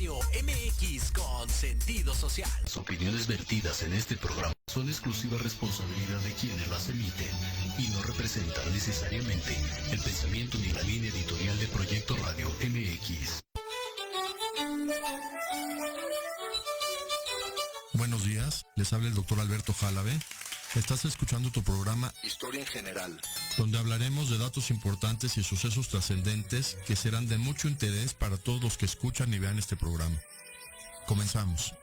Radio MX con sentido social. Las opiniones vertidas en este programa son exclusiva responsabilidad de quienes las emiten y no representan necesariamente el pensamiento ni la línea editorial de Proyecto Radio MX. Buenos días, les habla el doctor Alberto Jálave. Estás escuchando tu programa Historia en General, donde hablaremos de datos importantes y sucesos trascendentes que serán de mucho interés para todos los que escuchan y vean este programa. Comenzamos.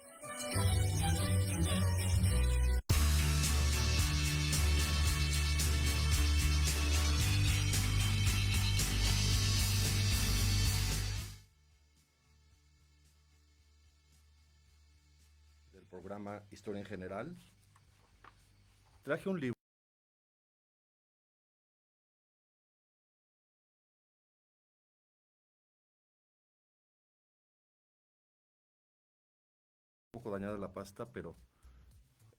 Del programa Historia en General, traje un libro un poco dañada la pasta, pero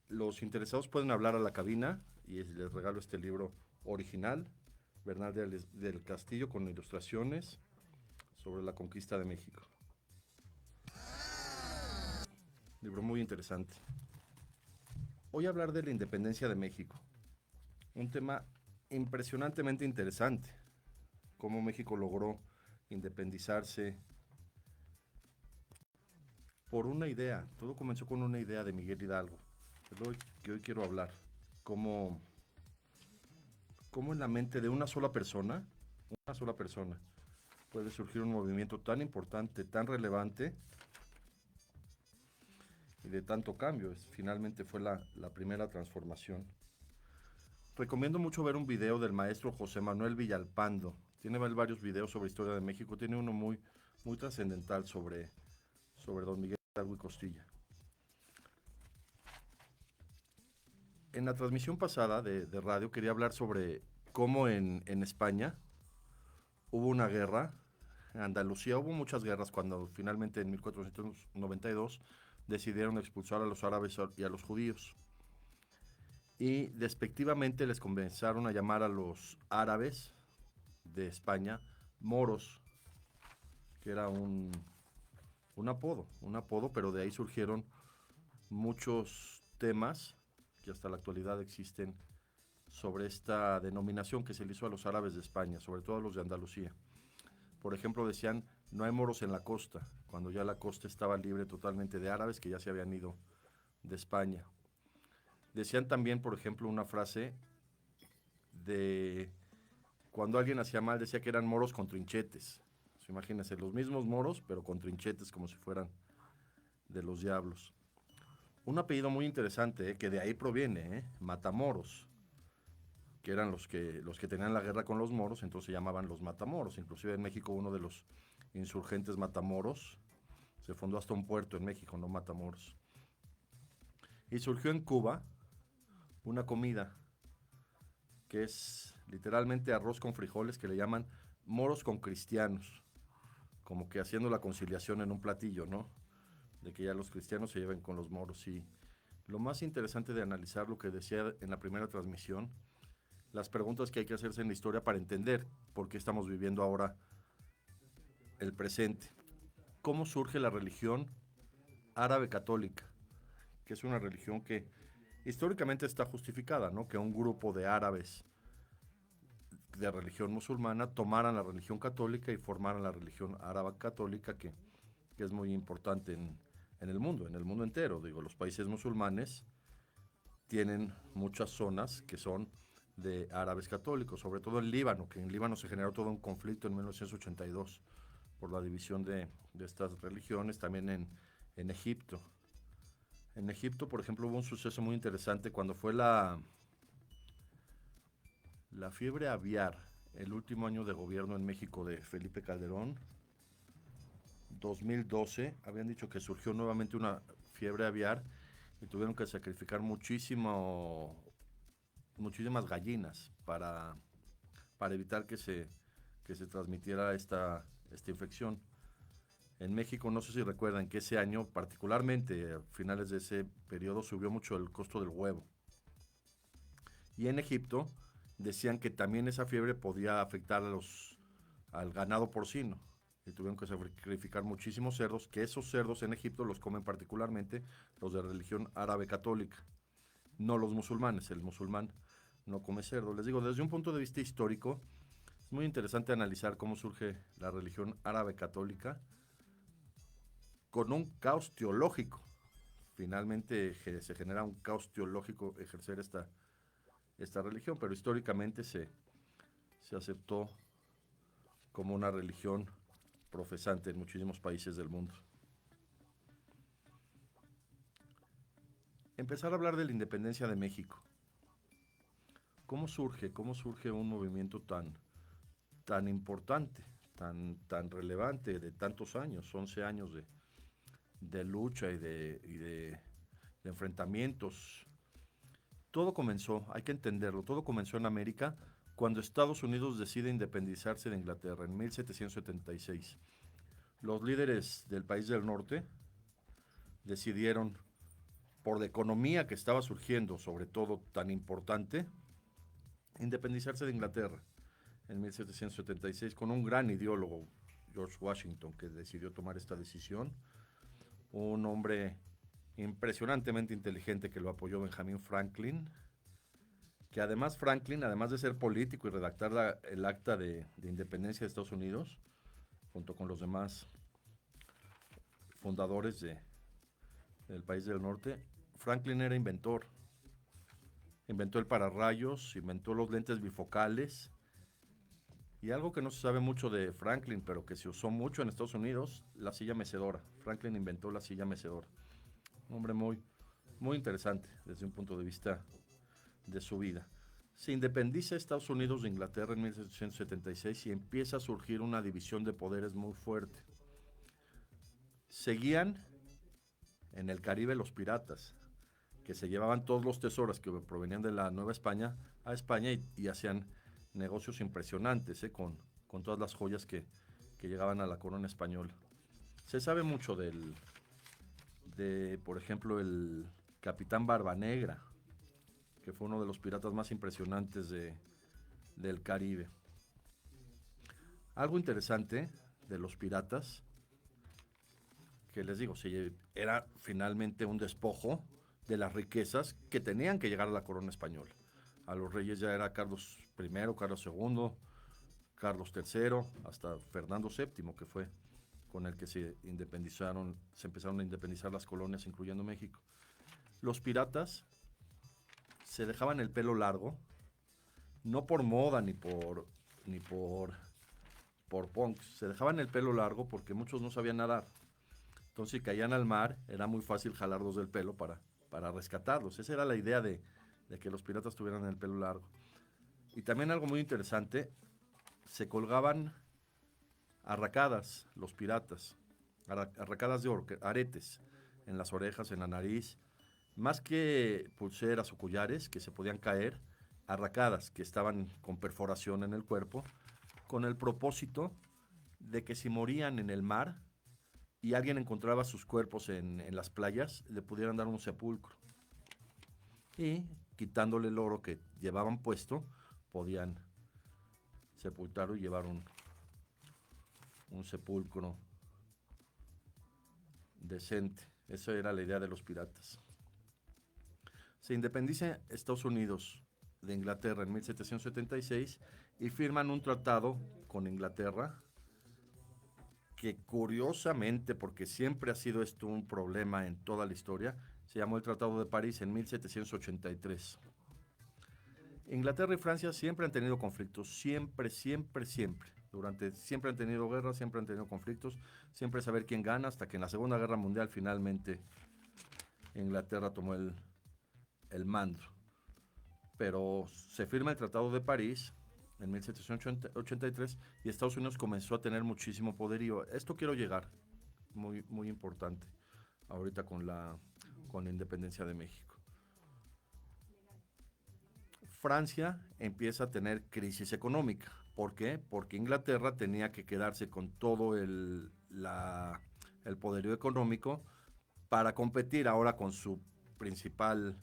los interesados pueden hablar a la cabina y les regalo este libro original, Bernal del Castillo, con ilustraciones sobre la conquista de México. Libro muy interesante. Voy a hablar de la independencia de México, un tema impresionantemente interesante, cómo México logró independizarse por una idea. Todo comenzó con una idea de Miguel Hidalgo, es lo que hoy quiero hablar, cómo en la mente de una sola persona, puede surgir un movimiento tan importante, tan relevante, y de tanto cambio. Finalmente fue la primera transformación. Recomiendo mucho ver un video del maestro José Manuel Villalpando. Tiene varios videos sobre historia de México. Tiene uno muy trascendental sobre don Miguel Hidalgo y Costilla. En la transmisión pasada de radio quería hablar sobre cómo en España hubo una guerra. En Andalucía hubo muchas guerras cuando finalmente en 1492 decidieron expulsar a los árabes y a los judíos. Y despectivamente les comenzaron a llamar a los árabes de España moros, que era un apodo, pero de ahí surgieron muchos temas que hasta la actualidad existen sobre esta denominación que se le hizo a los árabes de España, sobre todo a los de Andalucía. Por ejemplo, decían, no hay moros en la costa, cuando ya la costa estaba libre totalmente de árabes que ya se habían ido de España. Decían también, por ejemplo, una frase de cuando alguien hacía mal, decía que eran moros con trinchetes. Imagínense, los mismos moros, pero con trinchetes como si fueran de los diablos. Un apellido muy interesante, que de ahí proviene, Matamoros, que eran los que tenían la guerra con los moros, entonces se llamaban los Matamoros. Inclusive en México uno de los insurgentes Matamoros, se fundó hasta un puerto en México, no Matamoros. Y surgió en Cuba una comida que es literalmente arroz con frijoles, que le llaman moros con cristianos, como que haciendo la conciliación en un platillo, ¿no? De que ya los cristianos se lleven con los moros. Y lo más interesante de analizar lo que decía en la primera transmisión, las preguntas que hay que hacerse en la historia para entender por qué estamos viviendo ahora el presente. ¿Cómo surge la religión árabe católica? Que es una religión que históricamente está justificada, ¿no? Que un grupo de árabes de religión musulmana tomaran la religión católica y formaran la religión árabe católica, que es muy importante en el mundo entero. Digo, los países musulmanes tienen muchas zonas que son de árabes católicos, sobre todo en Líbano, que en Líbano se generó todo un conflicto en 1982 por la división de estas religiones, también en Egipto. En Egipto, por ejemplo, hubo un suceso muy interesante cuando fue la fiebre aviar, el último año de gobierno en México de Felipe Calderón, 2012, habían dicho que surgió nuevamente una fiebre aviar y tuvieron que sacrificar muchísimas gallinas para evitar que se transmitiera esta infección. En México, no sé si recuerdan que ese año, particularmente a finales de ese periodo, subió mucho el costo del huevo. Y en Egipto decían que también esa fiebre podía afectar al ganado porcino. y tuvieron que sacrificar muchísimos cerdos, que esos cerdos en Egipto los comen particularmente los de religión árabe católica, no los musulmanes. El musulmán no come cerdo. Les digo, desde un punto de vista histórico, es muy interesante analizar cómo surge la religión árabe católica con un caos teológico. Finalmente se genera un caos teológico ejercer esta religión, pero históricamente se aceptó como una religión profesante en muchísimos países del mundo. Empezar a hablar de la independencia de México. ¿Cómo surge un movimiento tan importante, tan relevante, de tantos años, 11 años de lucha y de enfrentamientos? Todo comenzó, hay que entenderlo, todo comenzó en América cuando Estados Unidos decide independizarse de Inglaterra en 1776. Los líderes del país del norte decidieron, por la economía que estaba surgiendo, sobre todo tan importante, independizarse de Inglaterra en 1776 con un gran ideólogo, George Washington, que decidió tomar esta decisión. Un hombre impresionantemente inteligente que lo apoyó, Benjamin Franklin, que además Franklin, además de ser político y redactar el acta de independencia de Estados Unidos, junto con los demás fundadores del país del norte, Franklin era inventor. Inventó el pararrayos, inventó los lentes bifocales, y algo que no se sabe mucho de Franklin, pero que se usó mucho en Estados Unidos, la silla mecedora. Franklin inventó la silla mecedora. Un hombre muy, muy interesante desde un punto de vista de su vida. Se independiza Estados Unidos de Inglaterra en 1776 y empieza a surgir una división de poderes muy fuerte. Seguían en el Caribe los piratas, que se llevaban todos los tesoros que provenían de la Nueva España a España y hacían negocios impresionantes, con todas las joyas que llegaban a la corona española. Se sabe mucho por ejemplo, el capitán Barbanegra, que fue uno de los piratas más impresionantes del Caribe. Algo interesante de los piratas, que les digo, era finalmente un despojo de las riquezas que tenían que llegar a la corona española. A los reyes ya era Carlos I, Carlos II, Carlos III, hasta Fernando VII, que fue con el que se empezaron a independizar las colonias, incluyendo México. Los piratas se dejaban el pelo largo, no por moda ni por punk, se dejaban el pelo largo porque muchos no sabían nadar. Entonces, si caían al mar, era muy fácil jalarlos del pelo para rescatarlos. Esa era la idea de que los piratas tuvieran el pelo largo. Y también algo muy interesante, se colgaban arracadas los piratas, arracadas de aretes en las orejas, en la nariz, más que pulseras o collares que se podían caer, arracadas que estaban con perforación en el cuerpo, con el propósito de que si morían en el mar y alguien encontraba sus cuerpos en las playas, le pudieran dar un sepulcro. Y quitándole el oro que llevaban puesto, podían sepultarlo y llevar un sepulcro decente. Esa era la idea de los piratas. Se independiza Estados Unidos de Inglaterra en 1776 y firman un tratado con Inglaterra que, curiosamente, porque siempre ha sido esto un problema en toda la historia, se llamó el Tratado de París en 1783. Inglaterra y Francia siempre han tenido conflictos, siempre. Siempre han tenido guerras, siempre han tenido conflictos, siempre saber quién gana, hasta que en la Segunda Guerra Mundial finalmente Inglaterra tomó el mando. Pero se firma el Tratado de París en 1783 y Estados Unidos comenzó a tener muchísimo poderío. Esto quiero llegar, muy, muy importante, ahorita con la independencia de México. Francia empieza a tener crisis económica. ¿Por qué? Porque Inglaterra tenía que quedarse con todo el poderío económico para competir ahora con su principal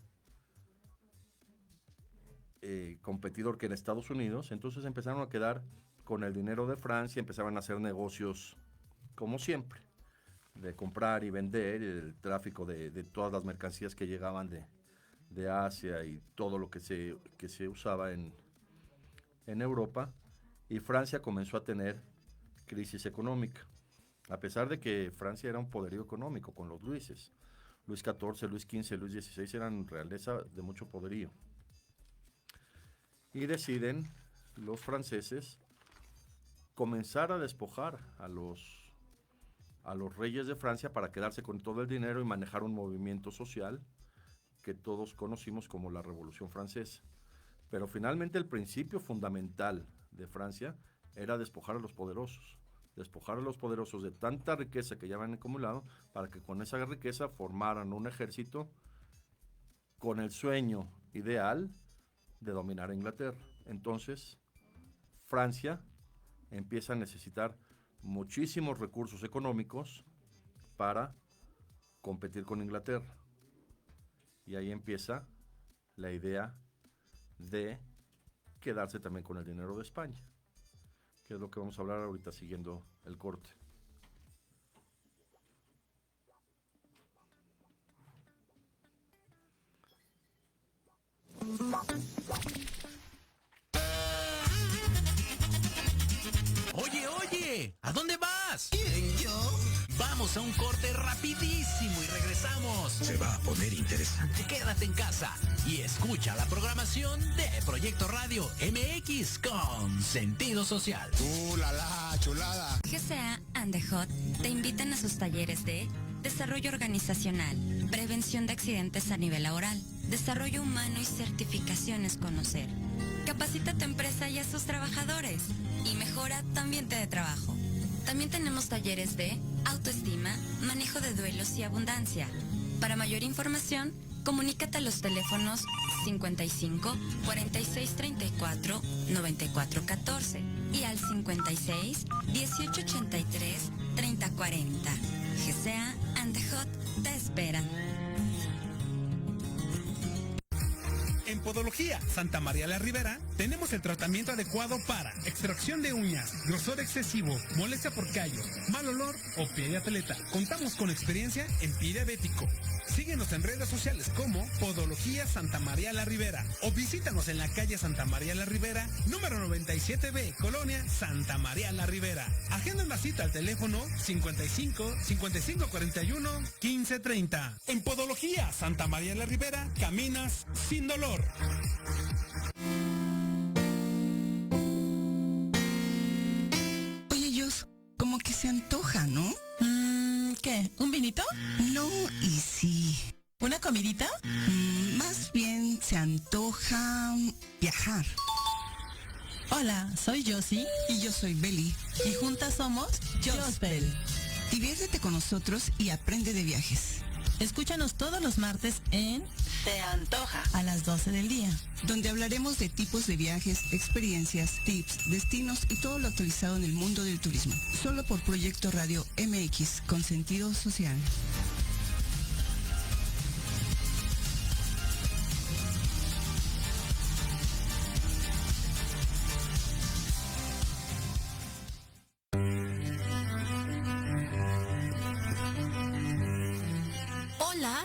competidor, que era Estados Unidos. Entonces empezaron a quedar con el dinero de Francia, empezaban a hacer negocios como siempre, de comprar y vender, el tráfico de todas las mercancías que llegaban de Asia y todo lo que se usaba en Europa, y Francia comenzó a tener crisis económica, a pesar de que Francia era un poderío económico con los Luises. Luis XIV, Luis XV, Luis XVI eran realeza de mucho poderío. Y deciden los franceses comenzar a despojar a los reyes de Francia para quedarse con todo el dinero y manejar un movimiento social que todos conocimos como la Revolución Francesa. Pero finalmente el principio fundamental de Francia era despojar a los poderosos de tanta riqueza que ya habían acumulado, para que con esa riqueza formaran un ejército con el sueño ideal de dominar a Inglaterra. Entonces, Francia empieza a necesitar muchísimos recursos económicos para competir con Inglaterra. Y ahí empieza la idea de quedarse también con el dinero de España, que es lo que vamos a hablar ahorita siguiendo el corte. Oye, ¿a dónde vas? ¿Quién, yo? Vamos a un corte rapidísimo y regresamos. Se va a poner interesante. Quédate en casa y escucha la programación de Proyecto Radio MX con sentido social. La chulada! GCA and the Hot te invitan a sus talleres de desarrollo organizacional, prevención de accidentes a nivel laboral, desarrollo humano y certificaciones Conocer. Capacita a tu empresa y a sus trabajadores y mejora tu ambiente de trabajo. También tenemos talleres de autoestima, manejo de duelos y abundancia. Para mayor información, comunícate a los teléfonos 55 46 34 94 14 y al 56 18 83 30 40. GCA and the Hot te esperan. En Podología Santa María la Ribera tenemos el tratamiento adecuado para extracción de uñas, grosor excesivo, molestia por callo, mal olor o pie de atleta. Contamos con experiencia en pie diabético. Síguenos en redes sociales como Podología Santa María la Ribera o visítanos en la calle Santa María la Ribera, número 97B, Colonia Santa María la Ribera. Agenda una cita al teléfono 55 55 41 15 30. En Podología Santa María la Ribera caminas sin dolor. Oye, Yos, como que se antoja, ¿no? ¿Qué? ¿Un vinito? No, y sí. ¿Una comidita? Más bien se antoja viajar. Hola, soy Josie. Y yo soy Beli. Y juntas somos Josbel. Diviértete con nosotros y aprende de viajes. Escúchanos todos los martes en Te Antoja a las 12 del día, donde hablaremos de tipos de viajes, experiencias, tips, destinos y todo lo actualizado en el mundo del turismo. Solo por Proyecto Radio MX con sentido social.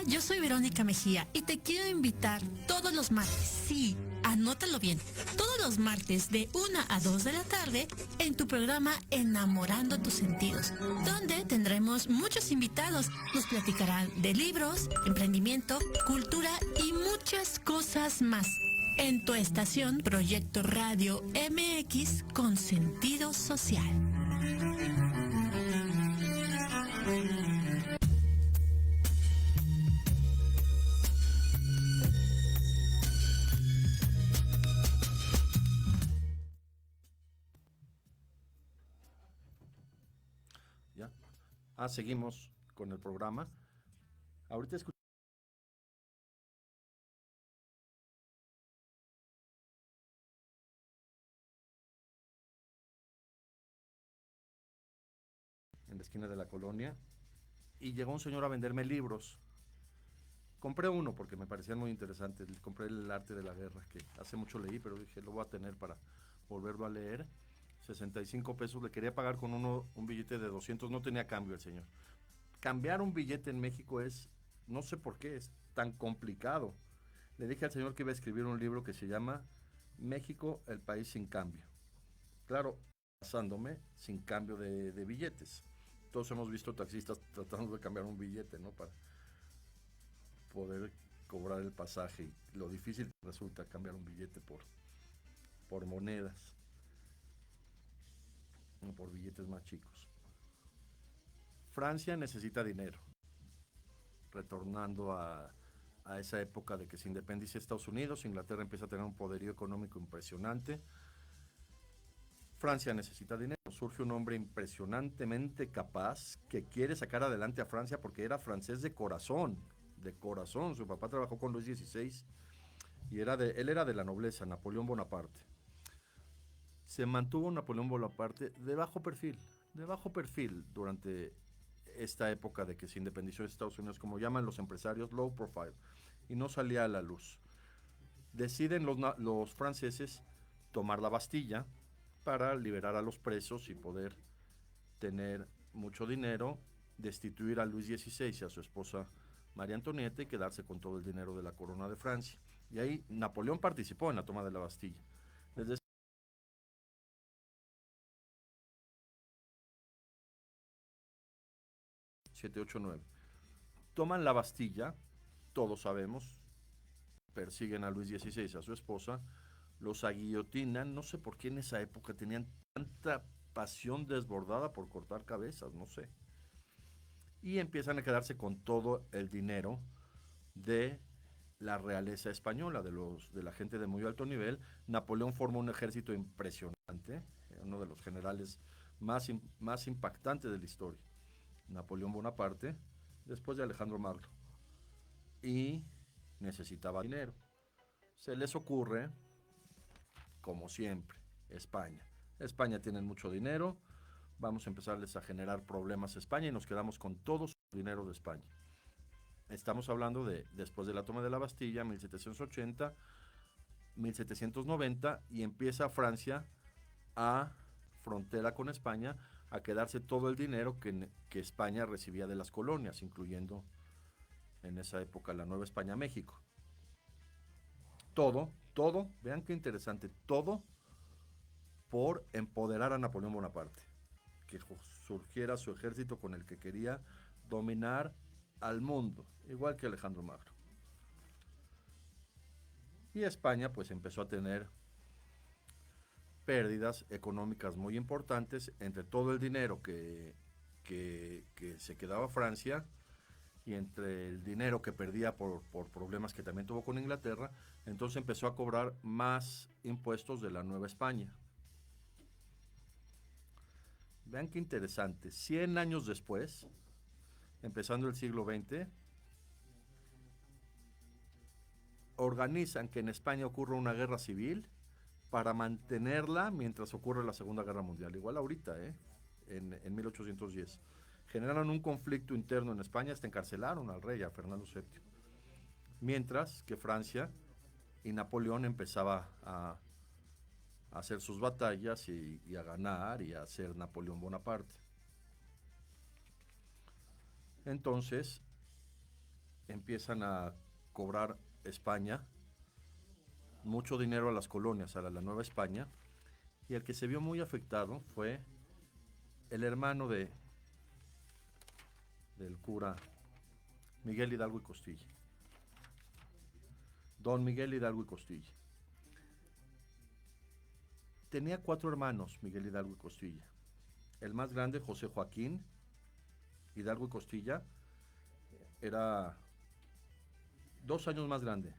Yo soy Verónica Mejía y te quiero invitar todos los martes, sí, anótalo bien, todos los martes de 1 a 2 de la tarde en tu programa Enamorando tus Sentidos, donde tendremos muchos invitados. Nos platicarán de libros, emprendimiento, cultura y muchas cosas más. En tu estación Proyecto Radio MX con sentido social. Seguimos con el programa. Ahorita escuchamos en la esquina de la colonia y llegó un señor a venderme libros. Compré uno porque me parecían muy interesantes. Compré El arte de la guerra, que hace mucho leí, pero dije, lo voy a tener para volverlo a leer. 65 pesos, le quería pagar con un billete de 200, no tenía cambio el señor. Cambiar un billete en México es, no sé por qué, es tan complicado. Le dije al señor que iba a escribir un libro que se llama México, el país sin cambio. Claro, basándome sin cambio de billetes. Todos hemos visto taxistas tratando de cambiar un billete, ¿no? Para poder cobrar el pasaje. Y lo difícil que resulta cambiar un billete por monedas, o por billetes más chicos. Francia necesita dinero. Retornando a esa época de que se independiza Estados Unidos, Inglaterra empieza a tener un poderío económico impresionante. Francia necesita dinero. Surge un hombre impresionantemente capaz que quiere sacar adelante a Francia porque era francés de corazón. De corazón. Su papá trabajó con Luis XVI y él era de la nobleza, Napoleón Bonaparte. Se mantuvo Napoleón Bonaparte de bajo perfil durante esta época de que se independizó de Estados Unidos, como llaman los empresarios, low profile, y no salía a la luz. Deciden los franceses tomar la Bastilla para liberar a los presos y poder tener mucho dinero, destituir a Luis XVI y a su esposa María Antonieta y quedarse con todo el dinero de la corona de Francia. Y ahí Napoleón participó en la toma de la Bastilla. Desde 7, 8, 9. Toman la Bastilla, todos sabemos, persiguen a Luis XVI, a su esposa, los aguillotinan, no sé por qué en esa época tenían tanta pasión desbordada por cortar cabezas, no sé. Y empiezan a quedarse con todo el dinero de la realeza española, de la gente de muy alto nivel. Napoleón formó un ejército impresionante, uno de los generales más impactantes de la historia. Napoleón Bonaparte, después de Alejandro Magno. Y necesitaba dinero. Se les ocurre, como siempre, España. España tiene mucho dinero, vamos a empezarles a generar problemas a España y nos quedamos con todo su dinero de España. Estamos hablando de después de la toma de la Bastilla, 1780, 1790, y empieza Francia a frontera con España a quedarse todo el dinero que España recibía de las colonias, incluyendo en esa época la Nueva España, México. Todo, vean qué interesante, todo por empoderar a Napoleón Bonaparte, que surgiera su ejército con el que quería dominar al mundo, igual que Alejandro Magno. Y España pues empezó a tener pérdidas económicas muy importantes entre todo el dinero que se quedaba Francia y entre el dinero que perdía por problemas que también tuvo con Inglaterra. Entonces empezó a cobrar más impuestos de la Nueva España. Vean qué interesante, 100 años después, empezando el siglo XX, organizan que en España ocurra una guerra civil para mantenerla mientras ocurre la Segunda Guerra Mundial. Igual ahorita, en 1810. Generaron un conflicto interno en España, hasta encarcelaron al rey, a Fernando VII. Mientras que Francia y Napoleón empezaba a hacer sus batallas y a ganar y a ser Napoleón Bonaparte. Entonces empiezan a cobrar España mucho dinero a las colonias, a la Nueva España, y el que se vio muy afectado fue el hermano del cura Miguel Hidalgo y Costilla, don Miguel Hidalgo y Costilla. Tenía 4 hermanos Miguel Hidalgo y Costilla. El más grande, José Joaquín Hidalgo y Costilla, era 2 años más grande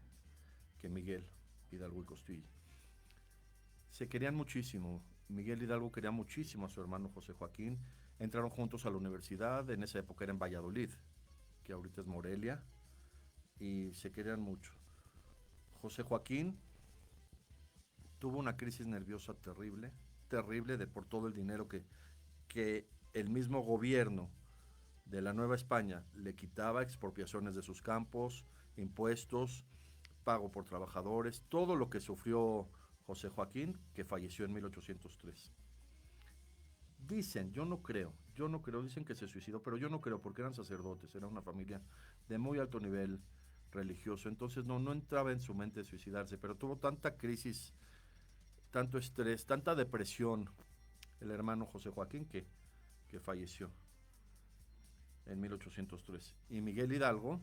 que Miguel Hidalgo y Costilla. Se querían muchísimo. Miguel Hidalgo quería muchísimo a su hermano José Joaquín. Entraron juntos a la universidad, en esa época era en Valladolid, que ahorita es Morelia, y se querían mucho. José Joaquín tuvo una crisis nerviosa terrible por todo el dinero que el mismo gobierno de la Nueva España le quitaba, expropiaciones de sus campos, impuestos, pago por trabajadores, todo lo que sufrió José Joaquín, que falleció en 1803. Dicen, yo no creo, dicen que se suicidó, pero yo no creo porque eran sacerdotes, era una familia de muy alto nivel religioso, entonces no entraba en su mente suicidarse, pero tuvo tanta crisis, tanto estrés, tanta depresión, el hermano José Joaquín, que falleció en 1803. Y Miguel Hidalgo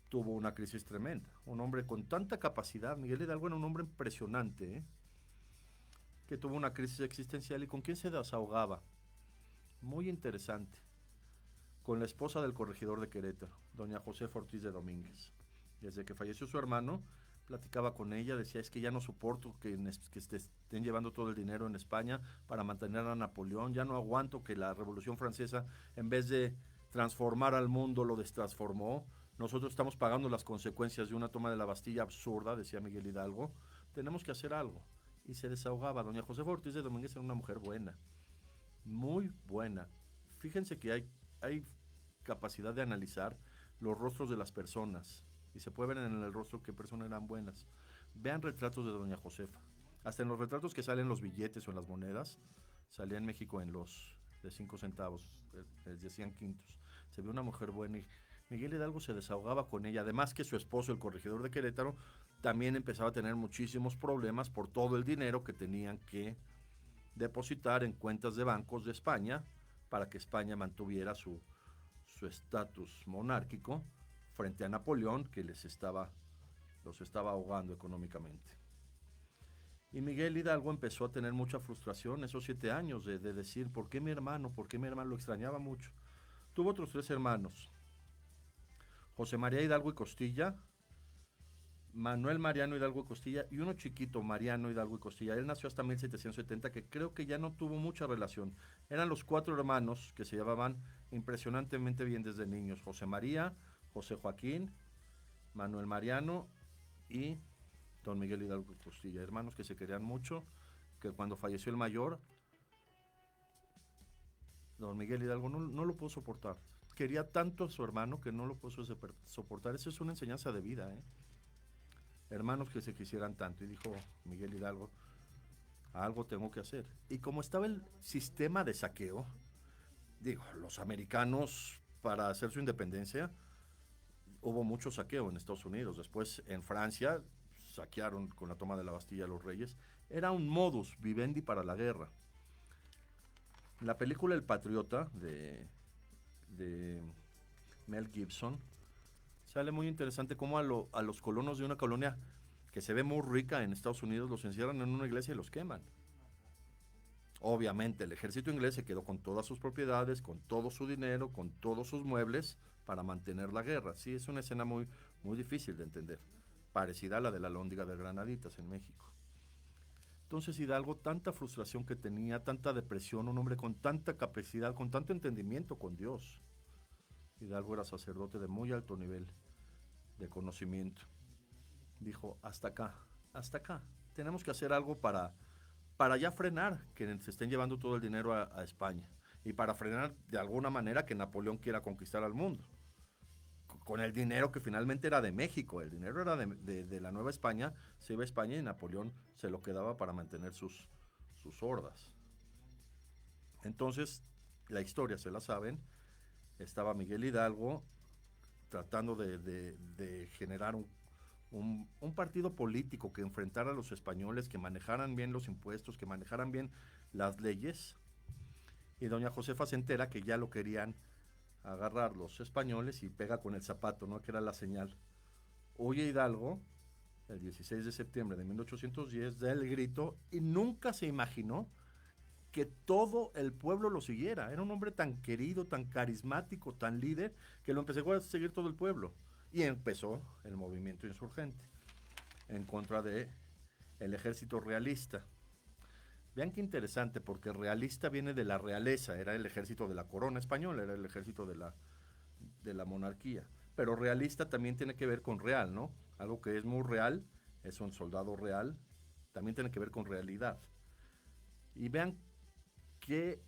tuvo una crisis tremenda, un hombre con tanta capacidad. Miguel Hidalgo era un hombre impresionante, que tuvo una crisis existencial. ¿Y con quién se desahogaba? Muy interesante, con la esposa del corregidor de Querétaro, doña Josefa Ortiz de Domínguez. Desde que falleció su hermano, platicaba con ella, decía, es que ya no soporto que estén llevando todo el dinero en España para mantener a Napoleón, ya no aguanto que la Revolución Francesa, en vez de transformar al mundo, lo destransformó. Nosotros estamos pagando las consecuencias de una toma de la Bastilla absurda, decía Miguel Hidalgo, tenemos que hacer algo. Y se desahogaba. Doña Josefa Ortiz de Domínguez era una mujer buena, muy buena. Fíjense que hay capacidad de analizar los rostros de las personas y se puede ver en el rostro qué personas eran buenas. Vean retratos de Doña Josefa. Hasta en los retratos que salen en los billetes o en las monedas, salía en México en los de 5 centavos, les decían quintos. Se ve una mujer buena y Miguel Hidalgo se desahogaba con ella. Además que su esposo, el corregidor de Querétaro, también empezaba a tener muchísimos problemas por todo el dinero que tenían que depositar en cuentas de bancos de España para que España mantuviera su estatus monárquico frente a Napoleón, que los estaba ahogando económicamente. Y Miguel Hidalgo empezó a tener mucha frustración esos 7 años de decir, ¿por qué mi hermano? ¿Por qué mi hermano? Lo extrañaba mucho. Tuvo otros 3 hermanos, José María Hidalgo y Costilla, Manuel Mariano Hidalgo y Costilla, y uno chiquito, Mariano Hidalgo y Costilla. Él nació hasta 1770, que creo que ya no tuvo mucha relación. Eran los 4 hermanos que se llevaban impresionantemente bien desde niños: José María, José Joaquín, Manuel Mariano y don Miguel Hidalgo y Costilla. Hermanos que se querían mucho, que cuando falleció el mayor, don Miguel Hidalgo no lo pudo soportar. Quería tanto a su hermano que no lo pudo soportar. Eso es una enseñanza de vida, Hermanos que se quisieran tanto. Y dijo Miguel Hidalgo, algo tengo que hacer. Y como estaba el sistema de saqueo, los americanos, para hacer su independencia, hubo mucho saqueo en Estados Unidos. Después en Francia saquearon con la toma de la Bastilla a los reyes. Era un modus vivendi para la guerra. En la película El Patriota de Mel Gibson sale muy interesante cómo a los colonos de una colonia que se ve muy rica en Estados Unidos los encierran en una iglesia y los queman. Obviamente el ejército inglés se quedó con todas sus propiedades, con todo su dinero, con todos sus muebles para mantener la guerra. Sí, es una escena muy, muy difícil de entender, parecida a la de la Alhóndiga de Granaditas en México. Entonces Hidalgo, tanta frustración que tenía, tanta depresión, un hombre con tanta capacidad, con tanto entendimiento con Dios. Hidalgo era sacerdote de muy alto nivel de conocimiento. Dijo, hasta acá, tenemos que hacer algo para ya frenar que se estén llevando todo el dinero a España y para frenar de alguna manera que Napoleón quiera conquistar al mundo. Con el dinero que finalmente era de México, el dinero era de la Nueva España, se iba a España y Napoleón se lo quedaba para mantener sus hordas. Entonces, la historia se la saben, estaba Miguel Hidalgo tratando de generar un partido político que enfrentara a los españoles, que manejaran bien los impuestos, que manejaran bien las leyes, y doña Josefa se entera que ya lo querían agarrar los españoles y pega con el zapato, ¿no? Que era la señal. Huye Hidalgo el 16 de septiembre de 1810, da el grito y nunca se imaginó que todo el pueblo lo siguiera. Era un hombre tan querido, tan carismático, tan líder, que lo empezó a seguir todo el pueblo. Y empezó el movimiento insurgente en contra del ejército realista. Vean qué interesante, porque realista viene de la realeza, era el ejército de la corona española, era el ejército de la monarquía. Pero realista también tiene que ver con real, ¿no? Algo que es muy real, es un soldado real, también tiene que ver con realidad. Y vean qué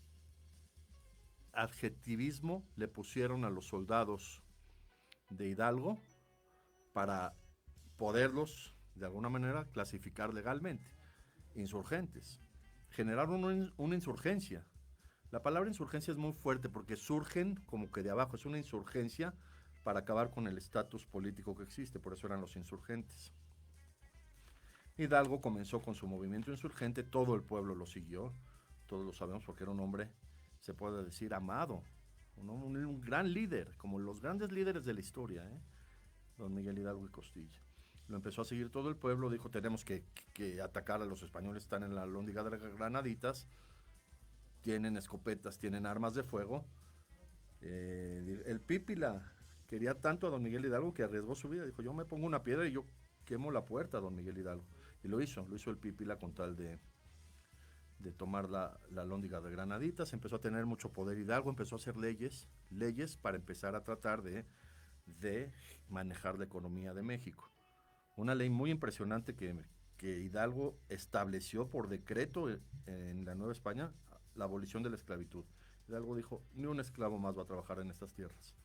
adjetivismo le pusieron a los soldados de Hidalgo para poderlos, de alguna manera, clasificar legalmente. Insurgentes. Generaron una insurgencia. La palabra insurgencia es muy fuerte porque surgen como que de abajo, es una insurgencia para acabar con el estatus político que existe, por eso eran los insurgentes. Hidalgo comenzó con su movimiento insurgente, todo el pueblo lo siguió, todos lo sabemos porque era un hombre, se puede decir, amado, un gran líder, como los grandes líderes de la historia, don Miguel Hidalgo y Costilla. Lo empezó a seguir todo el pueblo, dijo, tenemos que atacar a los españoles, están en la Alhóndiga de las Granaditas, tienen escopetas, tienen armas de fuego. El Pípila quería tanto a don Miguel Hidalgo que arriesgó su vida, dijo, yo me pongo una piedra y yo quemo la puerta a don Miguel Hidalgo. Y lo hizo el Pípila con tal de tomar la Alhóndiga de Granaditas, empezó a tener mucho poder Hidalgo, empezó a hacer leyes para empezar a tratar de manejar la economía de México. Una ley muy impresionante que Hidalgo estableció por decreto en la Nueva España, la abolición de la esclavitud. Hidalgo dijo, ni un esclavo más va a trabajar en estas tierras.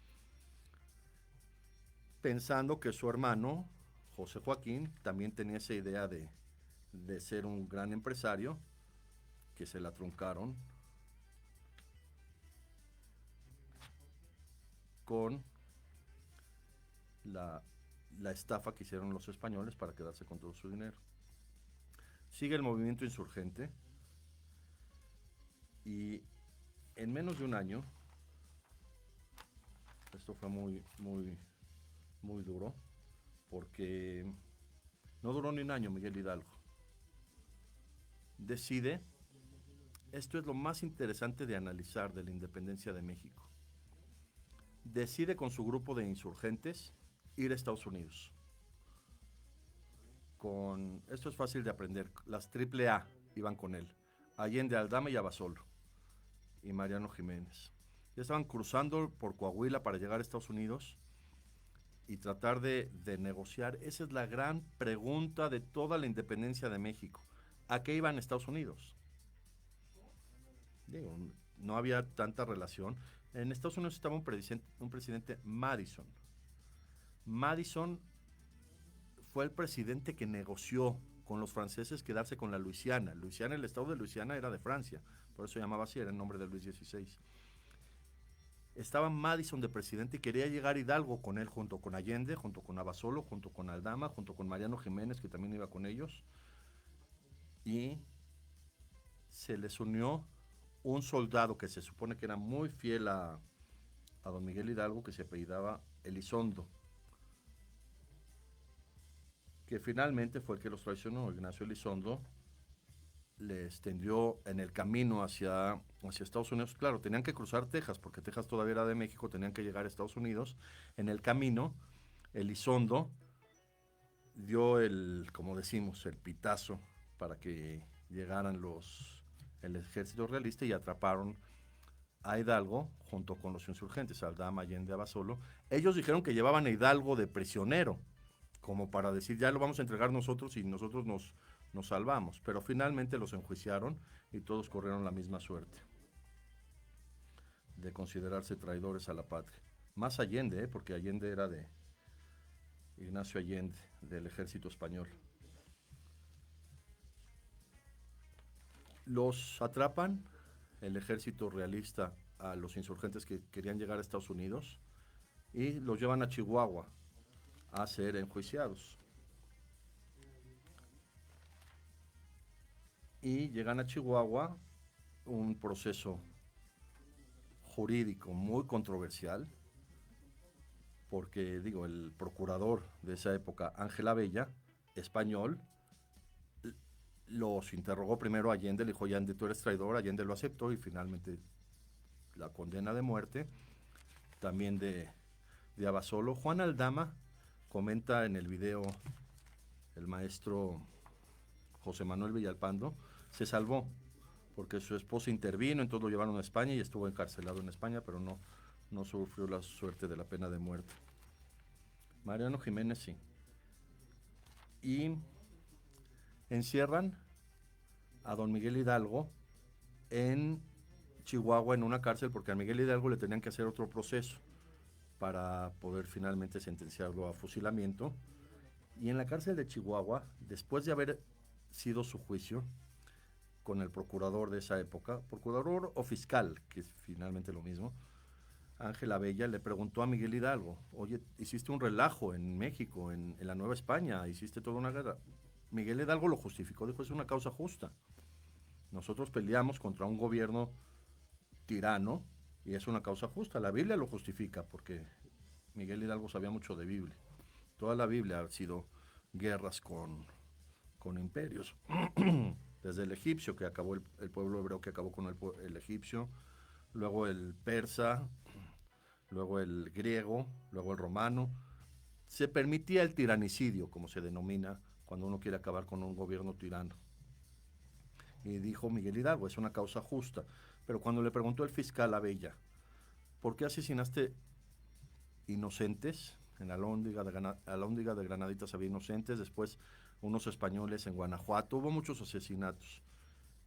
Pensando que su hermano, José Joaquín, también tenía esa idea de ser un gran empresario, que se la truncaron con la estafa que hicieron los españoles para quedarse con todo su dinero. Sigue el movimiento insurgente y en menos de un año, esto fue muy, muy, muy duro, porque no duró ni un año Miguel Hidalgo. Decide, esto es lo más interesante de analizar de la independencia de México, decide con su grupo de insurgentes ir a Estados Unidos. Esto es fácil de aprender, las AAA iban con él, Allende, Aldama y Abasolo, y Mariano Jiménez. Ya estaban cruzando por Coahuila para llegar a Estados Unidos y tratar de negociar. Esa es la gran pregunta de toda la independencia de México. ¿A qué iban Estados Unidos? Digo, no había tanta relación. En Estados Unidos estaba un presidente Madison. Madison fue el presidente que negoció con los franceses quedarse con la Luisiana. El estado de Luisiana era de Francia, por eso se llamaba así, era el nombre de Luis XVI. Estaba Madison de presidente y quería llegar Hidalgo con él, junto con Allende, junto con Abasolo, junto con Aldama, junto con Mariano Jiménez, que también iba con ellos. Y se les unió un soldado que se supone que era muy fiel a don Miguel Hidalgo, que se apellidaba Elizondo, que finalmente fue el que los traicionó. Ignacio Elizondo les tendió en el camino hacia Estados Unidos. Claro, tenían que cruzar Texas, porque Texas todavía era de México, tenían que llegar a Estados Unidos. En el camino, Elizondo dio como decimos, el pitazo para que llegaran el ejército realista y atraparon a Hidalgo junto con los insurgentes, Aldama, Allende, Abasolo. Ellos dijeron que llevaban a Hidalgo de prisionero, como para decir, ya lo vamos a entregar nosotros y nosotros nos salvamos. Pero finalmente los enjuiciaron y todos corrieron la misma suerte de considerarse traidores a la patria. Más Allende, porque Allende era de Ignacio Allende, del ejército español. Los atrapan el ejército realista a los insurgentes que querían llegar a Estados Unidos y los llevan a Chihuahua a ser enjuiciados. Y llegan a Chihuahua, un proceso jurídico muy controversial, porque, el procurador de esa época, Ángel Abella, español, los interrogó primero a Allende, le dijo, Allende, tú eres traidor. Allende lo aceptó y finalmente la condena de muerte, también de Abasolo. Juan Aldama comenta en el video, el maestro José Manuel Villalpando se salvó porque su esposa intervino, entonces lo llevaron a España y estuvo encarcelado en España, pero no sufrió la suerte de la pena de muerte. Mariano Jiménez sí. Y encierran a don Miguel Hidalgo en Chihuahua en una cárcel, porque a Miguel Hidalgo le tenían que hacer otro proceso para poder finalmente sentenciarlo a fusilamiento. Y en la cárcel de Chihuahua, después de haber sido su juicio, con el procurador de esa época, procurador o fiscal, que es finalmente lo mismo, Ángel Abella, le preguntó a Miguel Hidalgo, oye, hiciste un relajo en México, en la Nueva España, hiciste toda una guerra. Miguel Hidalgo lo justificó, dijo, es una causa justa. Nosotros peleamos contra un gobierno tirano y es una causa justa. La Biblia lo justifica porque Miguel Hidalgo sabía mucho de Biblia. Toda la Biblia ha sido guerras con imperios. Desde el egipcio, que acabó el pueblo hebreo, que acabó con el egipcio, luego el persa, luego el griego, luego el romano. Se permitía el tiranicidio, como se denomina cuando uno quiere acabar con un gobierno tirano. Y dijo Miguel Hidalgo, es una causa justa. Pero cuando le preguntó el fiscal Abella, ¿por qué asesinaste inocentes? En Alhóndiga de Granaditas había inocentes, después unos españoles en Guanajuato, hubo muchos asesinatos.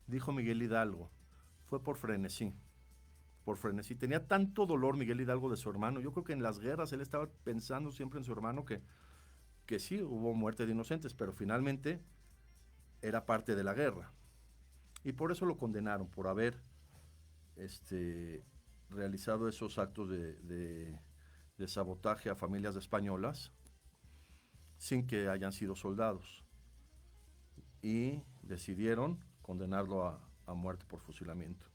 Dijo Miguel Hidalgo, fue por frenesí. Por frenesí. Tenía tanto dolor Miguel Hidalgo de su hermano. Yo creo que en las guerras él estaba pensando siempre en su hermano, que sí, hubo muerte de inocentes, pero finalmente era parte de la guerra. Y por eso lo condenaron, por haber realizado esos actos de sabotaje a familias españolas sin que hayan sido soldados. Y decidieron condenarlo a muerte por fusilamiento.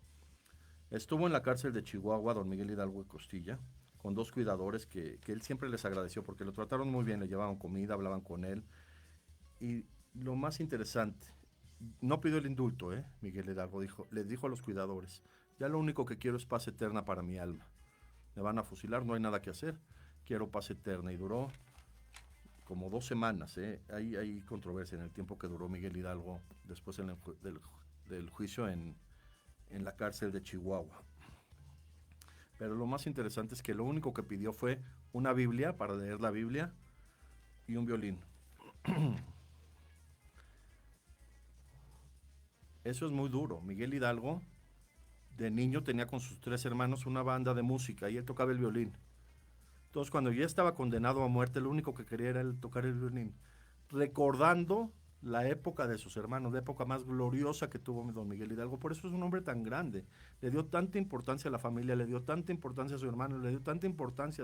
Estuvo en la cárcel de Chihuahua, don Miguel Hidalgo y Costilla, con 2 cuidadores que él siempre les agradeció porque lo trataron muy bien, le llevaban comida, hablaban con él. Y lo más interesante, no pidió el indulto, Miguel Hidalgo les dijo a los cuidadores, ya lo único que quiero es paz eterna para mi alma. Me van a fusilar, no hay nada que hacer, quiero paz eterna. Y duró como 2 semanas, hay controversia en el tiempo que duró Miguel Hidalgo después del juicio en la cárcel de Chihuahua. Pero lo más interesante es que lo único que pidió fue una Biblia para leer la Biblia y un violín. Eso es muy duro. Miguel Hidalgo, de niño, tenía con sus 3 hermanos una banda de música y él tocaba el violín. Entonces, cuando ya estaba condenado a muerte, lo único que quería era tocar el violín, recordando la época de sus hermanos, la época más gloriosa que tuvo don Miguel Hidalgo. Por eso es un hombre tan grande. Le dio tanta importancia a la familia, le dio tanta importancia a su hermano, le dio tanta importancia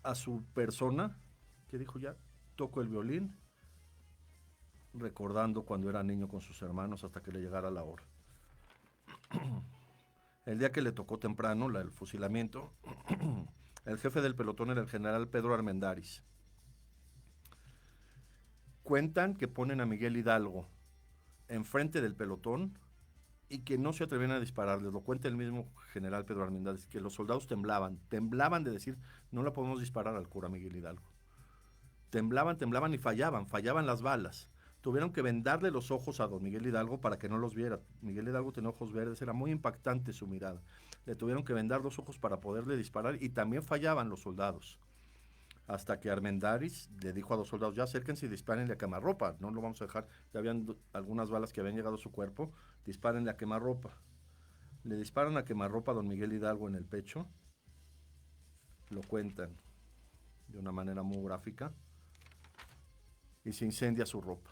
a su persona, que dijo, ya toco el violín, recordando cuando era niño con sus hermanos hasta que le llegara la hora. El día que le tocó temprano el fusilamiento, el jefe del pelotón era el general Pedro Armendáriz. Cuentan que ponen a Miguel Hidalgo enfrente del pelotón y que no se atrevían a dispararles. Lo cuenta el mismo general Pedro Armendáriz, que los soldados temblaban de decir, no le podemos disparar al cura Miguel Hidalgo. Temblaban y fallaban las balas. Tuvieron que vendarle los ojos a don Miguel Hidalgo para que no los viera. Miguel Hidalgo tenía ojos verdes, era muy impactante su mirada. Le tuvieron que vendar los ojos para poderle disparar y también fallaban los soldados. Hasta que Armendáriz le dijo a 2 soldados, ya acérquense y dispárenle a quemarropa, no lo vamos a dejar. Ya habían algunas balas que habían llegado a su cuerpo, dispárenle a quemarropa. Le disparan a quemarropa a don Miguel Hidalgo en el pecho, lo cuentan de una manera muy gráfica, y se incendia su ropa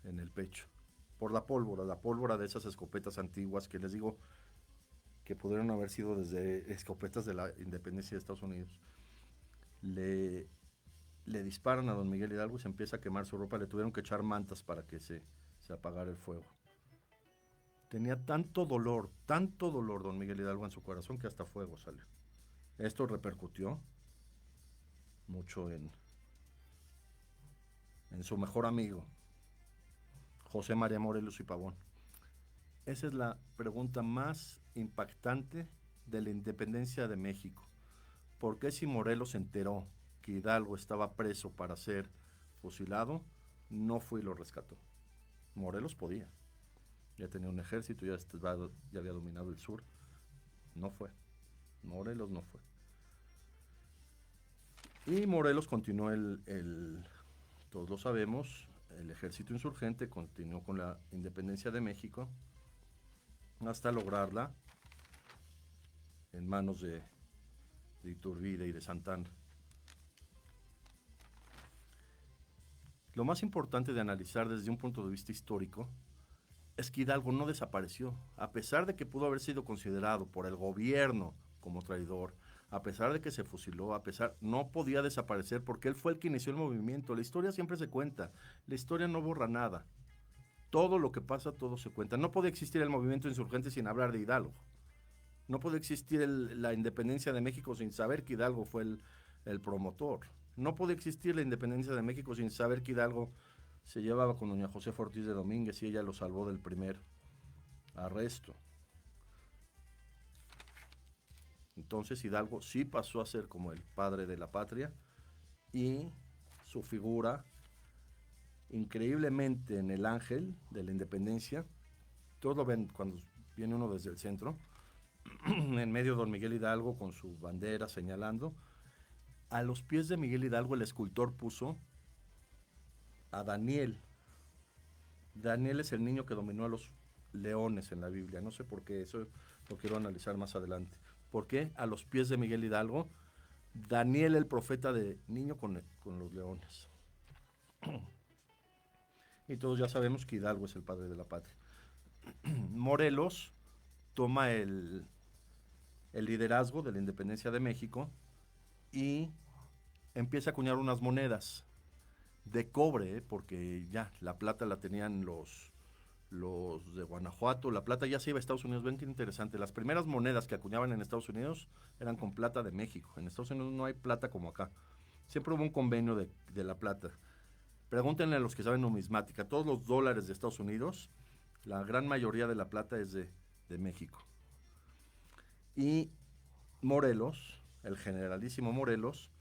en el pecho, por la pólvora de esas escopetas antiguas que les digo que pudieron haber sido desde escopetas de la independencia de Estados Unidos. Le disparan a don Miguel Hidalgo y se empieza a quemar su ropa, le tuvieron que echar mantas para que se apagara el fuego. Tenía tanto dolor don Miguel Hidalgo en su corazón que hasta fuego salió. Esto repercutió mucho en su mejor amigo, José María Morelos y Pavón. Esa es la pregunta más impactante de la independencia de México. ¿Por qué si Morelos se enteró que Hidalgo estaba preso para ser fusilado, no fue y lo rescató? Morelos podía. Ya tenía un ejército, ya había dominado el sur. No fue. Morelos no fue. Y Morelos continuó todos lo sabemos, el ejército insurgente continuó con la independencia de México hasta lograrla en manos de Iturbide y de Santana. Lo más importante de analizar desde un punto de vista histórico es que Hidalgo no desapareció, a pesar de que pudo haber sido considerado por el gobierno como traidor, a pesar de que se fusiló, no podía desaparecer porque él fue el que inició el movimiento. La historia siempre se cuenta, la historia no borra nada. Todo lo que pasa, todo se cuenta. No puede existir el movimiento insurgente sin hablar de Hidalgo. No puede existir la independencia de México sin saber que Hidalgo fue el promotor. No puede existir la independencia de México sin saber que Hidalgo se llevaba con doña Josefa Ortiz de Domínguez y ella lo salvó del primer arresto. Entonces Hidalgo sí pasó a ser como el padre de la patria y su figura, increíblemente en el ángel de la independencia, todos lo ven cuando viene uno desde el centro, en medio don Miguel Hidalgo con su bandera señalando. A los pies de Miguel Hidalgo el escultor puso a Daniel. Daniel es el niño que dominó a los leones en la Biblia. No sé por qué, eso lo quiero analizar más adelante. ¿Por qué a los pies de Miguel Hidalgo Daniel el profeta de niño con los leones? Y todos ya sabemos que Hidalgo es el padre de la patria. Morelos toma el liderazgo de la independencia de México y empieza a acuñar unas monedas de cobre, porque ya la plata la tenían los de Guanajuato, la plata ya se iba a Estados Unidos. Ven qué interesante, las primeras monedas que acuñaban en Estados Unidos eran con plata de México. En Estados Unidos no hay plata como acá, siempre hubo un convenio de la plata. Pregúntenle a los que saben numismática, todos los dólares de Estados Unidos, la gran mayoría de la plata es de México. Y Morelos, el generalísimo Morelos,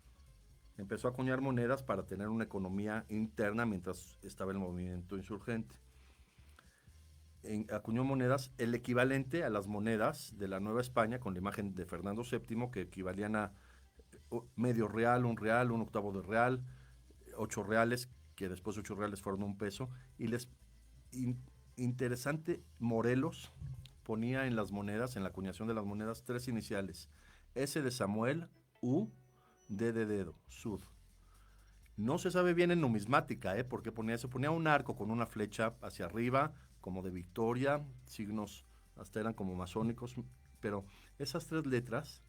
empezó a acuñar monedas para tener una economía interna mientras estaba el movimiento insurgente. Acuñó monedas, el equivalente a las monedas de la Nueva España, con la imagen de Fernando VII, que equivalían a medio real, un octavo de real, 8 reales, que después 8 reales fueron un peso. Y interesante, Morelos ponía en las monedas, en la acuñación de las monedas, 3 iniciales: S de Samuel, U, D de dedo, Sud. No se sabe bien en numismática, porque ponía un arco con una flecha hacia arriba, como de victoria, signos hasta eran como masónicos, pero esas 3 letras,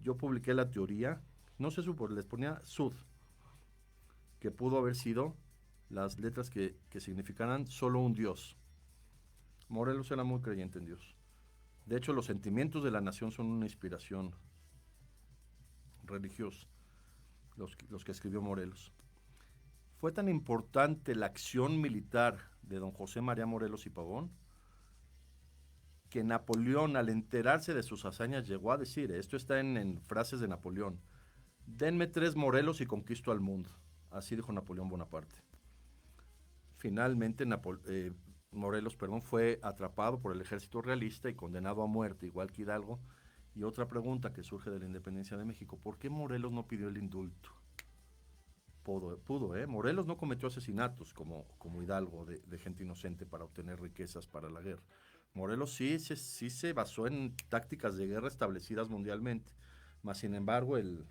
yo publiqué la teoría, no se supo, les ponía Sud, que pudo haber sido las letras que significaran solo un dios. Morelos era muy creyente en Dios. De hecho, los sentimientos de la nación son una inspiración religiosa, los que escribió Morelos. Fue tan importante la acción militar de don José María Morelos y Pavón que Napoleón, al enterarse de sus hazañas, llegó a decir, esto está en frases de Napoleón: denme 3 Morelos y conquisto al mundo. Así dijo Napoleón Bonaparte. Finalmente Morelos fue atrapado por el ejército realista y condenado a muerte, igual que Hidalgo. Y otra pregunta que surge de la independencia de México: ¿por qué Morelos no pidió el indulto? Pudo, Morelos no cometió asesinatos como Hidalgo de gente inocente para obtener riquezas para la guerra. Morelos sí se basó en tácticas de guerra establecidas mundialmente, mas sin embargo el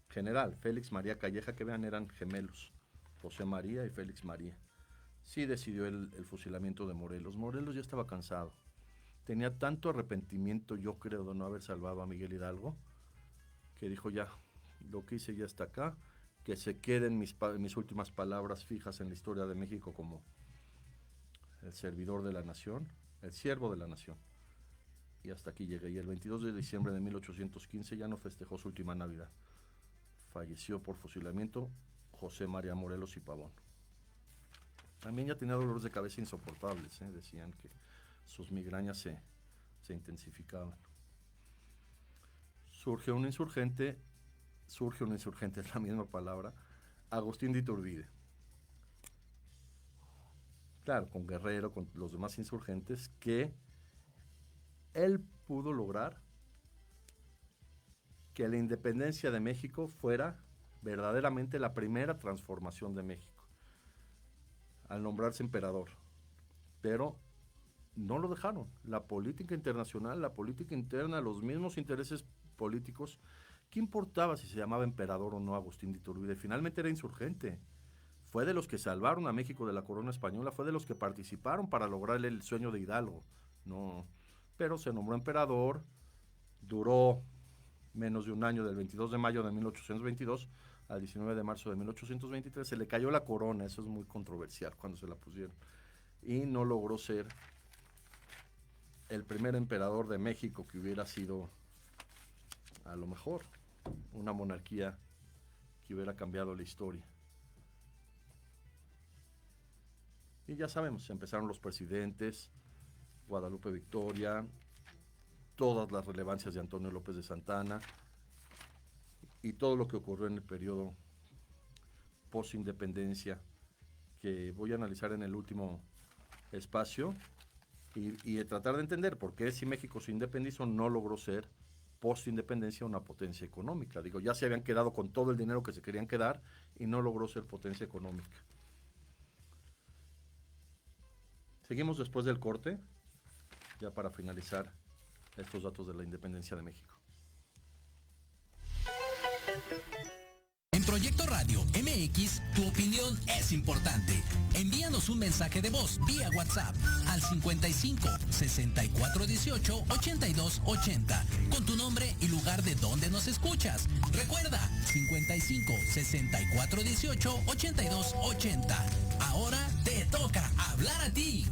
general Félix María Calleja, que vean, eran gemelos, José María y Félix María, sí decidió el fusilamiento de Morelos. Morelos ya estaba cansado, tenía tanto arrepentimiento, yo creo, de no haber salvado a Miguel Hidalgo, que dijo: ya, lo que hice ya está acá, que se queden mis últimas palabras fijas en la historia de México como el servidor de la nación, el siervo de la nación. Y hasta aquí llegué. Y el 22 de diciembre de 1815 ya no festejó su última Navidad. Falleció por fusilamiento José María Morelos y Pavón. También ya tenía dolores de cabeza insoportables, decían que sus migrañas se intensificaban. Surge un insurgente, es la misma palabra, Agustín de Iturbide. Claro, con Guerrero, con los demás insurgentes, que él pudo lograr que la independencia de México fuera verdaderamente la primera transformación de México, al nombrarse emperador. Pero no lo dejaron. La política internacional, la política interna, los mismos intereses políticos, ¿qué importaba si se llamaba emperador o no Agustín de Iturbide? Finalmente era insurgente. fue de los que salvaron a México de la corona española, fue de los que participaron para lograr el sueño de Hidalgo, no, pero se nombró emperador, duró menos de un año, del 22 de mayo de 1822 al 19 de marzo de 1823, se le cayó la corona, eso es muy controversial cuando se la pusieron, y no logró ser el primer emperador de México, que hubiera sido a lo mejor una monarquía que hubiera cambiado la historia. Y ya sabemos, empezaron los presidentes, Guadalupe Victoria, todas las relevancias de Antonio López de Santana y todo lo que ocurrió en el periodo post-independencia, que voy a analizar en el último espacio y tratar de entender por qué, si México se independizó, no logró ser post-independencia una potencia económica. Digo, ya se habían quedado con todo el dinero que se querían quedar y no logró ser potencia económica. Seguimos después del corte, ya para finalizar estos datos de la independencia de México. En Proyecto Radio MX, tu opinión es importante. Envíanos un mensaje de voz vía WhatsApp al 55 64 18 82 80 con tu nombre y lugar de donde nos escuchas. Recuerda, 55 64 18 82 80. Ahora te toca hablar a ti.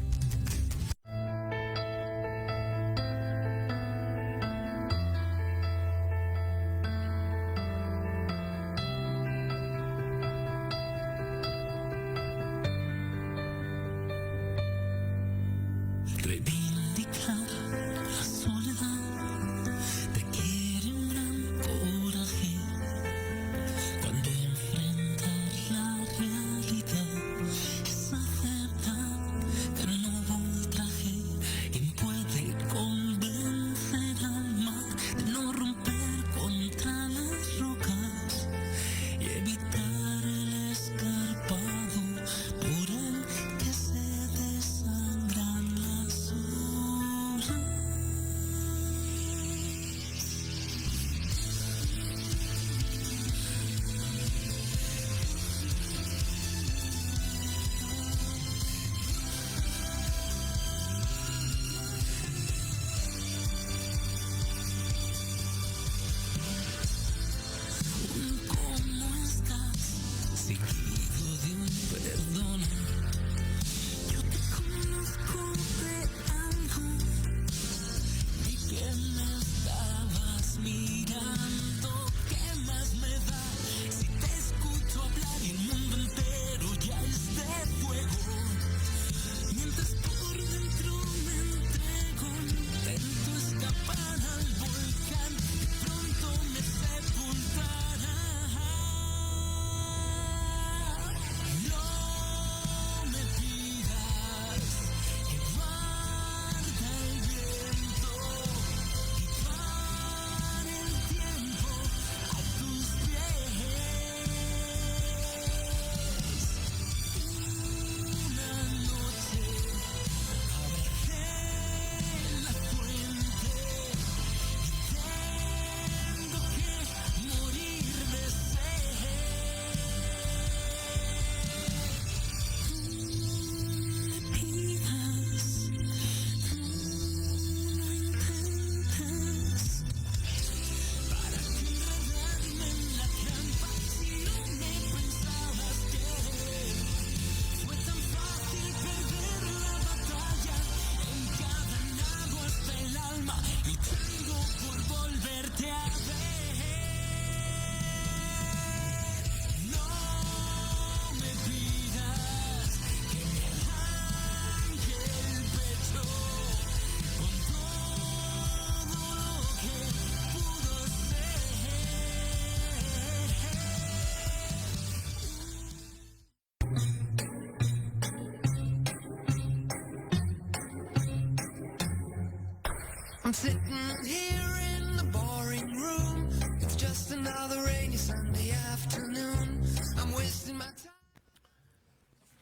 I'm sitting here in the boring room. It's just another rainy Sunday afternoon. I'm wasting my time.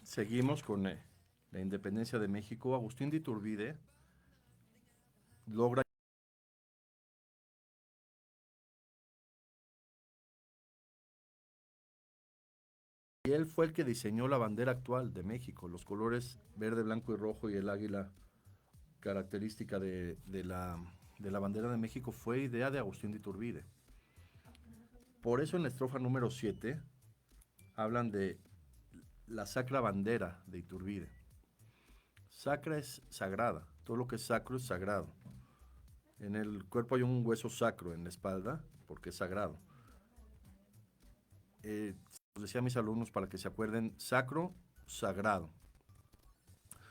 Seguimos con la independencia de México. Agustín de Iturbide logra él fue el que diseñó la bandera actual de México, los colores verde, blanco y rojo y el águila característica de la bandera de México fue idea de Agustín de Iturbide. Por eso en la estrofa número 7 hablan de la sacra bandera de Iturbide. Sacra es sagrada, todo lo que es sacro es sagrado. En el cuerpo hay un hueso sacro en la espalda porque es sagrado. Les decía a mis alumnos para que se acuerden, sacro, sagrado.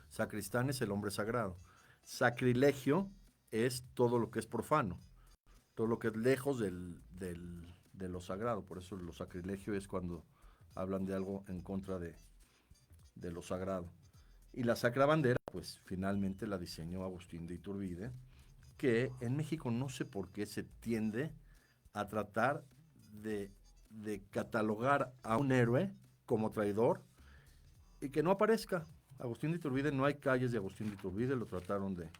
Sacristán es el hombre sagrado. Sacrilegio es todo lo que es profano, todo lo que es lejos de lo sagrado. Por eso lo sacrilegio es cuando hablan de algo en contra de lo sagrado. Y la sacra bandera, pues finalmente la diseñó Agustín de Iturbide, que en México no sé por qué se tiende a tratar de catalogar a un héroe como traidor y que no aparezca. Agustín de Iturbide, no hay calles de Agustín de Iturbide, lo trataron de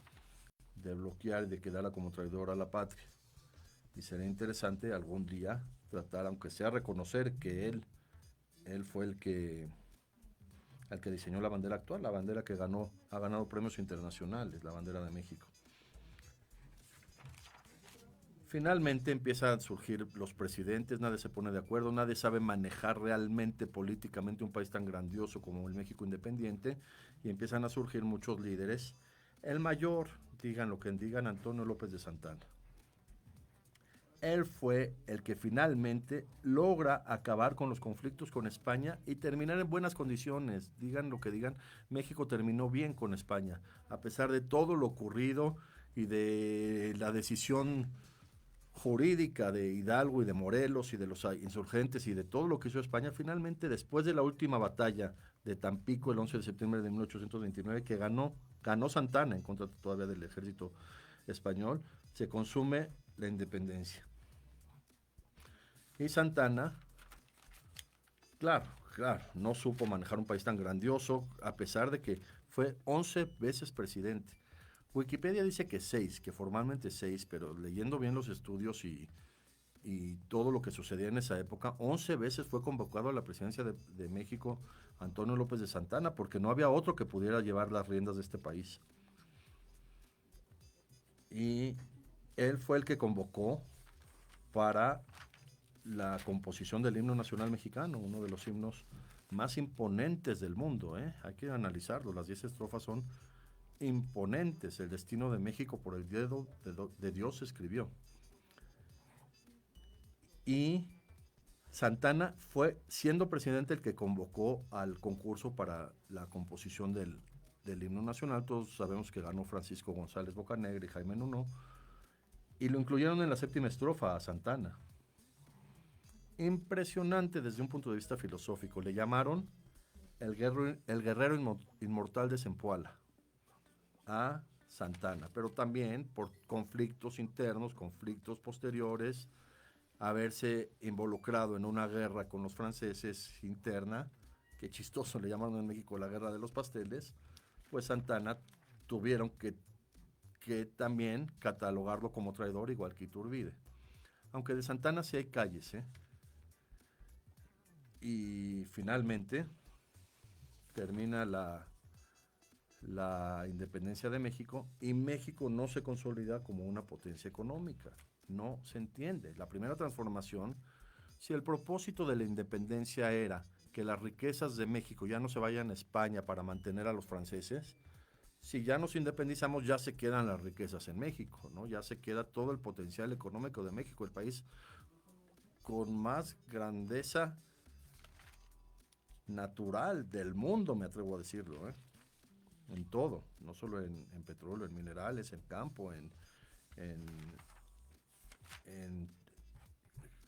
bloquear y de quedar como traidor a la patria. Y sería interesante algún día tratar, aunque sea reconocer que él fue el que diseñó la bandera actual, la bandera que ha ganado premios internacionales, la bandera de México. Finalmente empiezan a surgir los presidentes, nadie se pone de acuerdo, nadie sabe manejar realmente políticamente un país tan grandioso como el México independiente, y empiezan a surgir muchos líderes. El mayor, digan lo que digan, Antonio López de Santana. Él fue el que finalmente logra acabar con los conflictos con España y terminar en buenas condiciones. Digan lo que digan, México terminó bien con España, a pesar de todo lo ocurrido y de la decisión jurídica de Hidalgo y de Morelos y de los insurgentes y de todo lo que hizo España. Finalmente, después de la última batalla de Tampico el 11 de septiembre de 1829, que ganó Santana en contra todavía del ejército español, se consume la independencia. Y Santana, claro, no supo manejar un país tan grandioso, a pesar de que fue 11 veces presidente. Wikipedia dice que 6, que formalmente 6, pero leyendo bien los estudios y todo lo que sucedía en esa época, 11 veces fue convocado a la presidencia de México Antonio López de Santana, porque no había otro que pudiera llevar las riendas de este país. Y él fue el que convocó para la composición del himno nacional mexicano, uno de los himnos más imponentes del mundo, ¿eh? Hay que analizarlo, las 10 estrofas son imponentes. El destino de México por el dedo de Dios se escribió. Y Santana fue, siendo presidente, el que convocó al concurso para la composición del himno nacional. Todos sabemos que ganó Francisco González Bocanegra y Jaime Nuno, y lo incluyeron en la 7ª estrofa a Santana. Impresionante desde un punto de vista filosófico. Le llamaron el guerrero inmortal de Zempoala a Santana, pero también por conflictos internos, conflictos posteriores, haberse involucrado en una guerra con los franceses interna, que chistoso, le llamaron en México la guerra de los pasteles, pues Santana tuvieron que también catalogarlo como traidor, igual que Iturbide. Aunque de Santana sí hay calles, ¿eh? Y finalmente termina la independencia de México y México no se consolida como una potencia económica. No se entiende. La primera transformación, si el propósito de la independencia era que las riquezas de México ya no se vayan a España para mantener a los franceses, si ya nos independizamos ya se quedan las riquezas en México, ¿no? Ya se queda todo el potencial económico de México, el país con más grandeza natural del mundo, me atrevo a decirlo, ¿eh? En todo, no solo en petróleo, en minerales, en campo, en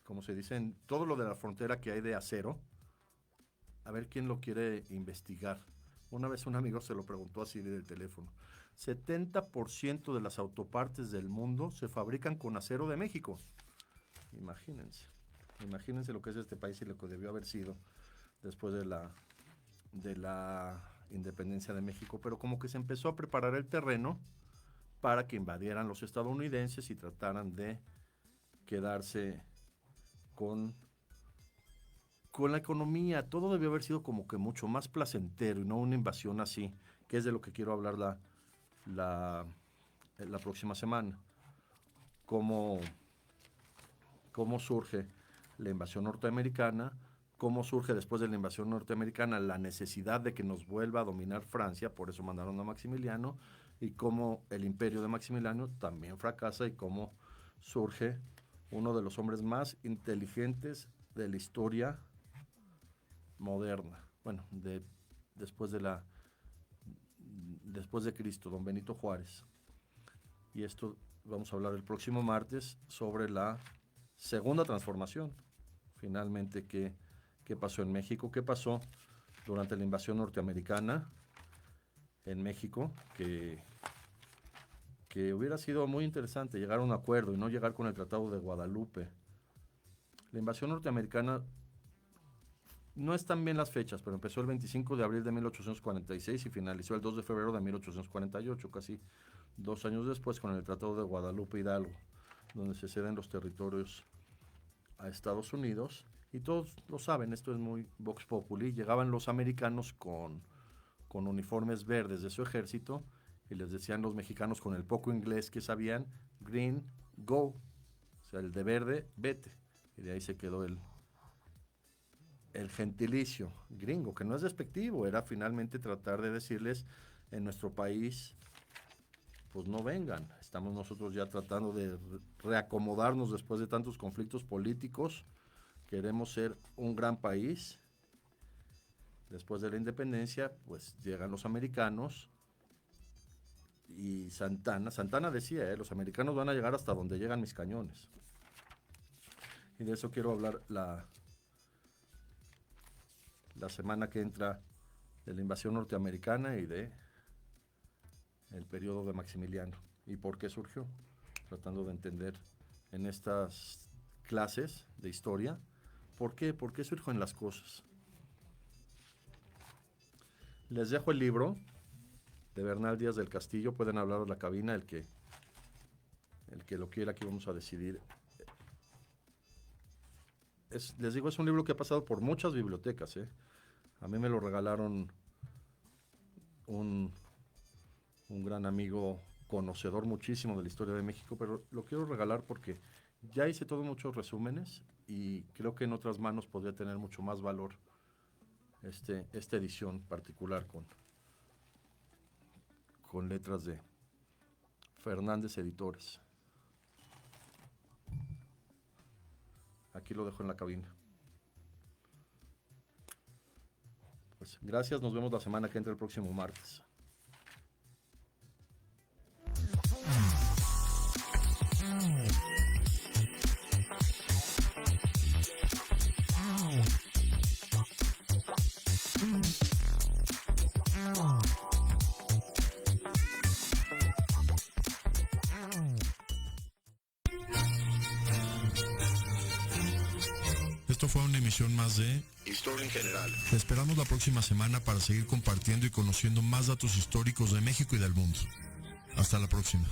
¿cómo se dice? En todo lo de la frontera que hay de acero. A ver quién lo quiere investigar. Una vez un amigo se lo preguntó así del teléfono. 70% de las autopartes del mundo se fabrican con acero de México. Imagínense lo que es este país y lo que debió haber sido después de la independencia de México, pero como que se empezó a preparar el terreno para que invadieran los estadounidenses y trataran de quedarse con con la economía, todo debió haber sido como que mucho más placentero y no una invasión así, que es de lo que quiero hablar la próxima semana. Cómo surge la invasión norteamericana, cómo surge después de la invasión norteamericana la necesidad de que nos vuelva a dominar Francia, por eso mandaron a Maximiliano, y cómo el imperio de Maximiliano también fracasa y cómo surge uno de los hombres más inteligentes de la historia moderna. Bueno, después de Cristo, don Benito Juárez. Y esto vamos a hablar el próximo martes sobre la segunda transformación. Finalmente, ¿qué pasó en México? ¿Qué pasó durante la invasión norteamericana en México? Que hubiera sido muy interesante llegar a un acuerdo y no llegar con el Tratado de Guadalupe. La invasión norteamericana, no están bien las fechas, pero empezó el 25 de abril de 1846 y finalizó el 2 de febrero de 1848, casi 2 años después, con el Tratado de Guadalupe Hidalgo, donde se ceden los territorios a Estados Unidos. Y todos lo saben, esto es muy vox populi. Llegaban los americanos con uniformes verdes de su ejército y les decían los mexicanos, con el poco inglés que sabían, green, go. O sea, el de verde, vete. Y de ahí se quedó el gentilicio gringo, que no es despectivo, era finalmente tratar de decirles, en nuestro país, pues no vengan. Estamos nosotros ya tratando de reacomodarnos después de tantos conflictos políticos. Queremos ser un gran país. Después de la independencia, pues llegan los americanos y Santana decía, los americanos van a llegar hasta donde llegan mis cañones. Y de eso quiero hablar la semana que entra, de la invasión norteamericana y de el periodo de Maximiliano y por qué surgió, tratando de entender en estas clases de historia por qué surgen las cosas. Les dejo el libro de Bernal Díaz del Castillo, pueden hablar a la cabina, el que lo quiera, aquí vamos a decidir. Les digo, es un libro que ha pasado por muchas bibliotecas, A mí me lo regalaron un gran amigo, conocedor muchísimo de la historia de México, pero lo quiero regalar porque ya hice todos muchos resúmenes y creo que en otras manos podría tener mucho más valor esta edición particular con letras de Fernández Editores. Aquí lo dejo en la cabina. Pues gracias, nos vemos la semana que entra, el próximo martes. Esto fue una emisión más de Historia en General. Te esperamos la próxima semana para seguir compartiendo y conociendo más datos históricos de México y del mundo. Hasta la próxima.